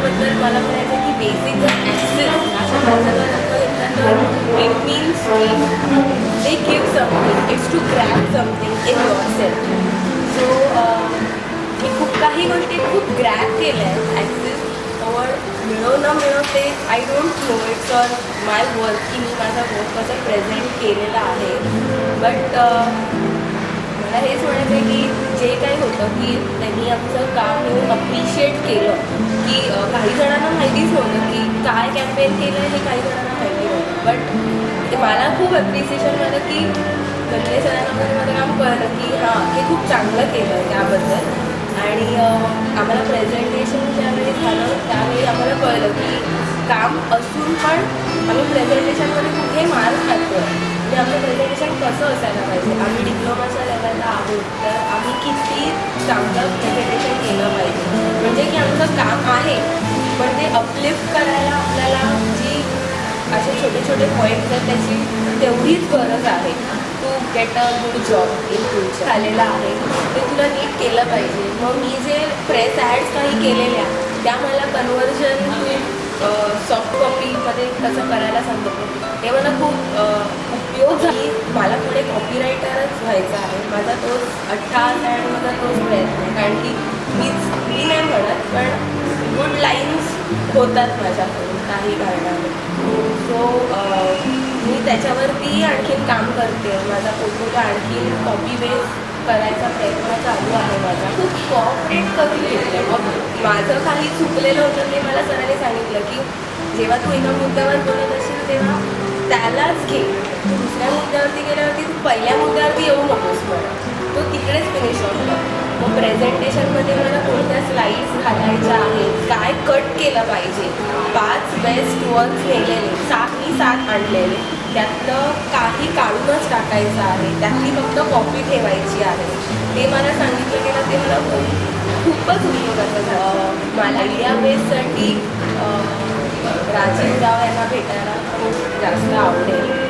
त्याबद्दल मला म्हणायचं की बेसिक जर ॲक्सेस अशा प्रसंगानंतर घेतलं तर इट मीन्स की they give something, it's to grab something in your self. So मी खूप काही गोष्टी खूप ग्रॅब केल्या आहेत ॲक्सेस ओवर मिळो न मिळो ते I don't know, it's on my work की मी माझा वर्क कसं प्रेझेंट केलेला आहे. बट मला हेच म्हणायचं आहे की जे काही होतं की त्यांनी आमचं काम येऊन अप्रिशिएट केलं की काही जणांना माहितीच नव्हतं की काय कॅम्पेन केलं आहे हे काही जणांना माहिती नव्हतं. बट मला खूप अप्रिसिएशन मिळालं की गणेश सरांमध्ये माझं काम कळलं की हां हे खूप चांगलं केलं आहे त्याबद्दल. आणि आम्हाला प्रेझेंटेशन ज्यावेळी झालं त्यावेळी आम्हाला कळलं की काम असून पण आम्ही प्रेझेंटेशनमध्ये कुठे मार खातो आहे म्हणजे आमचं प्रेझेंटेशन कसं असायला पाहिजे. आम्ही डिप्लोमाच्या लेवलला आहोत तर आम्ही किती चांगलं प्रेझेंटेशन केलं पाहिजे म्हणजे की आमचं काम आहे पण ते अपलिफ्ट करायला आपल्याला जी असे छोटे छोटे पॉईंट्स आहेत त्याची तेवढीच गरज आहे to get a good job in future आलेला आहे ते तुला नीट केलं पाहिजे. मग मी जे प्रेस ॲड्स काही केलेल्या त्या मला कन्व्हर्जन सॉफ्ट कॉपीमध्ये कसं करायला सांगितलं ते मला खूप उपयोग झाली. मला पुढे कॉपीरायटरच व्हायचं आहे. माझा तोच माझा तोच प्रयत्न आहे कारण की मी नाही म्हणत पण गुड लाईन्स होतात माझ्याकडून काही कारणाने. सो मी त्याच्यावरती आणखीन काम करते. माझा पोर्टफोलिओ आणखीन कॉपी बेस करायचा प्रयत्न चालू आहे माझा. खूप कॉपरेट करून घेतलं. मग माझं काही चुकलेलं होतं ते मला सरांनी सांगितलं की जेव्हा तू एका मुद्द्यावर बोलत असेल तेव्हा त्यालाच घे. तू दुसऱ्या मुद्द्यावरती गेल्यावरती तू पहिल्या मुद्द्यावरती येऊ नकोस बरं तो तिकडेच फिनिश होतो. मग प्रेझेंटेशनमध्ये मला कोणत्या स्लाईड्स घालायच्या आहेत, काय कट केलं पाहिजे, 5 बेस्ट वर्ड्स नेलेले, मी 7 आणलेले, त्यातलं काही काढूनच टाकायचं आहे, त्यातली फक्त कॉपी ठेवायची आहे. ते मला सांगितलं गेलं ते मला खूपच उपयोगाचं झालं. मला आयडिया बेससाठी राजीव राव यांना भेटायला खूप जास्त आवडेल.